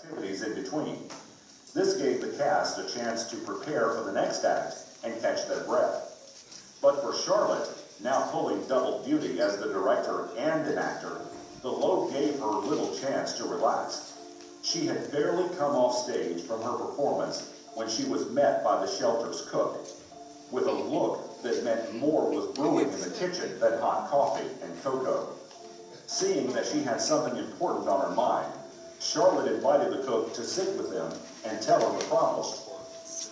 activities in between. This gave the cast a chance to prepare for the next act and catch their breath. But for Charlotte, now pulling double duty as the director and an actor, the load gave her little chance to relax. She had barely come off stage from her performance when she was met by the shelter's cook, with a look that meant more was brewing in the kitchen than hot coffee and cocoa. Seeing that she had something important on her mind, Charlotte invited the cook to sit with them and tell her the problem.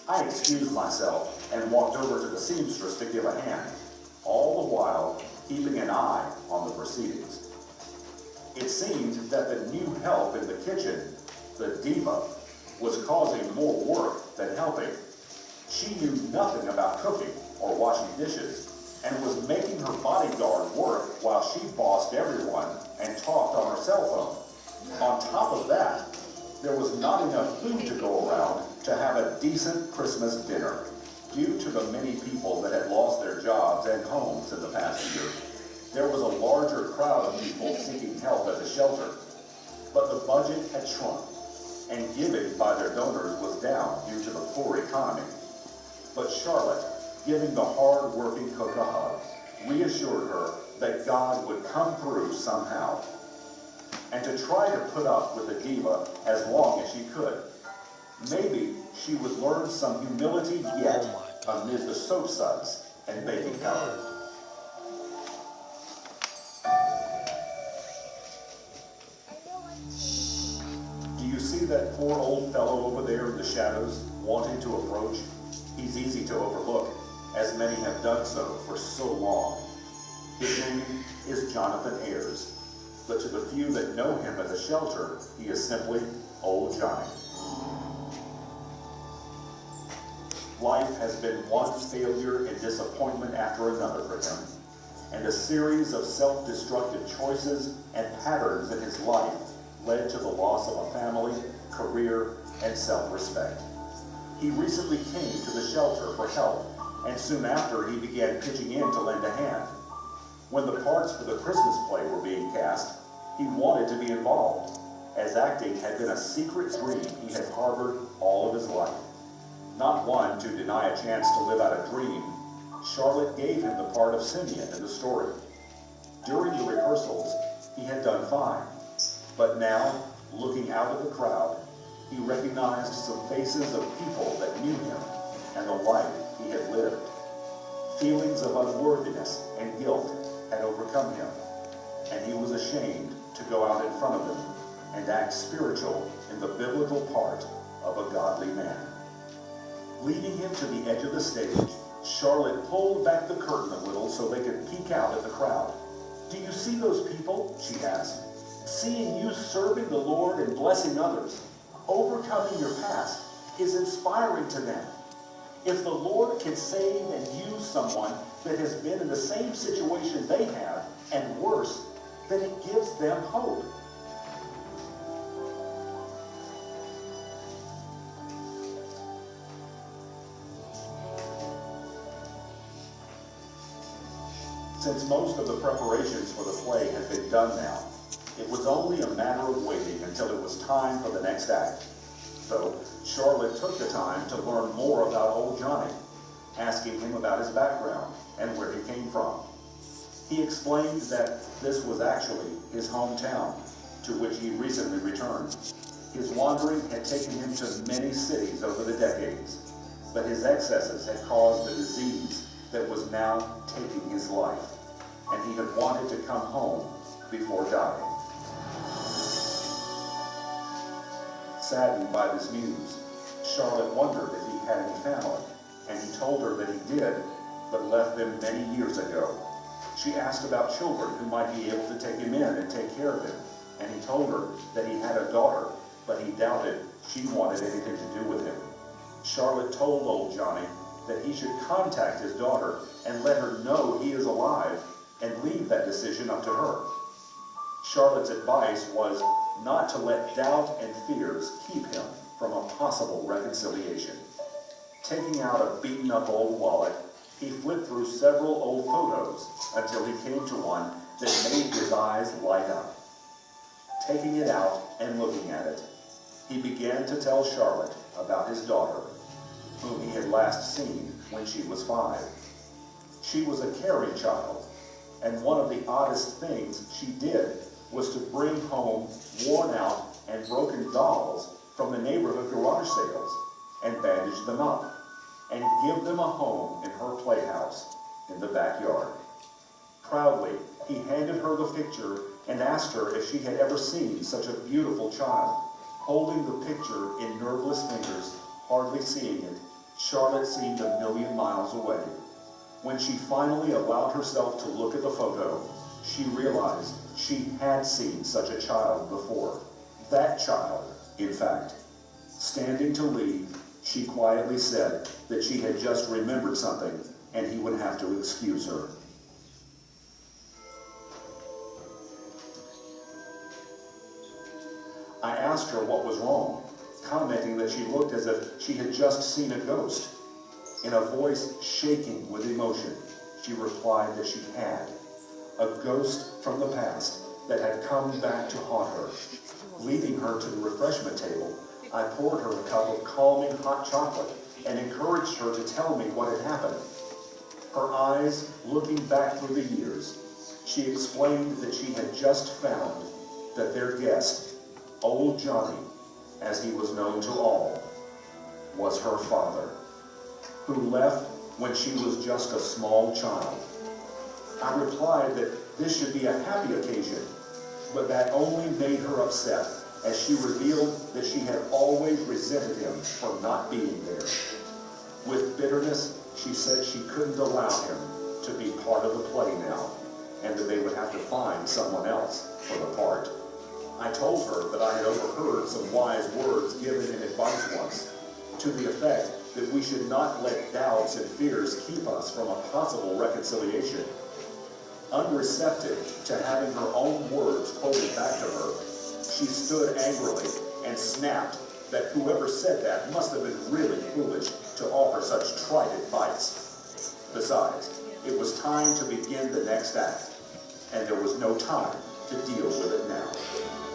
I excused myself and walked over to the seamstress to give a hand, all the while keeping an eye on the proceedings. It seemed that the new help in the kitchen, the diva, was causing more work than helping. She knew nothing about cooking or washing dishes, and was making her bodyguard work while she bossed everyone and talked on her cell phone. On top of that, there was not enough food to go around to have a decent Christmas dinner, due to the many people that had lost their jobs and homes in the past year. There was a larger crowd of people seeking help at the shelter, but the budget had shrunk, and giving by their donors was down due to the poor economy. But Charlotte, giving the hard-working cook a hug, reassured her that God would come through somehow, and to try to put up with the diva as long as she could. Maybe she would learn some humility yet amid the soap suds and baking powder. Do you see that poor old fellow over there in the shadows, wanting to approach? He's easy to overlook, as many have done so for so long. His name is Jonathan Ayers, but to the few that know him at the shelter, he is simply Old Johnny. Life has been one failure and disappointment after another for him, and a series of self-destructive choices and patterns in his life led to the loss of a family, career, and self-respect. He recently came to the shelter for help, and soon after he began pitching in to lend a hand. When the parts for the Christmas play were being cast, he wanted to be involved, as acting had been a secret dream he had harbored all of his life. Not one to deny a chance to live out a dream, Charlotte gave him the part of Simeon in the story. During the rehearsals, he had done fine, but now, looking out at the crowd, he recognized some faces of people that knew him and the life he had lived. Feelings of unworthiness and guilt had overcome him, and he was ashamed to go out in front of them and act spiritual in the biblical part of a godly man. Leading him to the edge of the stage, Charlotte pulled back the curtain a little so they could peek out at the crowd. "Do you see those people?" she asked. "Seeing you serving the Lord and blessing others, overcoming your past, is inspiring to them. If the Lord can save and use someone that has been in the same situation they have, and worse, then it gives them hope." Since most of the preparations for the play had been done now, it was only a matter of waiting until it was time for the next act. So Charlotte took the time to learn more about Old Johnny, asking him about his background and where he came from. He explained that this was actually his hometown, to which he recently returned. His wandering had taken him to many cities over the decades, but his excesses had caused a disease that was now taking his life, and he had wanted to come home before dying. Saddened by this news, Charlotte wondered if he had any family, and he told her that he did, but left them many years ago. She asked about children who might be able to take him in and take care of him, and he told her that he had a daughter, but he doubted she wanted anything to do with him. Charlotte told Old Johnny that he should contact his daughter and let her know he is alive, and leave that decision up to her. Charlotte's advice was not to let doubt and fears keep him from a possible reconciliation. Taking out a beaten-up old wallet, he flipped through several old photos until he came to one that made his eyes light up. Taking it out and looking at it, he began to tell Charlotte about his daughter, whom he had last seen when she was 5. She was a caring child, and one of the oddest things she did was to bring home worn out and broken dolls from the neighborhood garage sales and bandage them up and give them a home in her playhouse in the backyard. Proudly, he handed her the picture and asked her if she had ever seen such a beautiful child. Holding the picture in nerveless fingers, hardly seeing it, Charlotte seemed a million miles away. When she finally allowed herself to look at the photo, she realized she had seen such a child before. That child, in fact. Standing to leave, she quietly said that she had just remembered something and he would have to excuse her. I asked her what was wrong, commenting that she looked as if she had just seen a ghost. In a voice shaking with emotion, she replied that she had. A ghost from the past that had come back to haunt her. Leading her to the refreshment table, I poured her a cup of calming hot chocolate and encouraged her to tell me what had happened. Her eyes looking back through the years, she explained that she had just found that their guest, Old Johnny, as he was known to all, was her father, who left when she was just a small child. I replied that this should be a happy occasion, but that only made her upset as she revealed that she had always resented him for not being there. With bitterness, she said she couldn't allow him to be part of the play now, and that they would have to find someone else for the part. I told her that I had overheard some wise words given in advice once, to the effect that we should not let doubts and fears keep us from a possible reconciliation. Unreceptive to having her own words quoted back to her, she stood angrily and snapped that whoever said that must have been really foolish to offer such trite advice. Besides, it was time to begin the next act, and there was no time to deal with it now.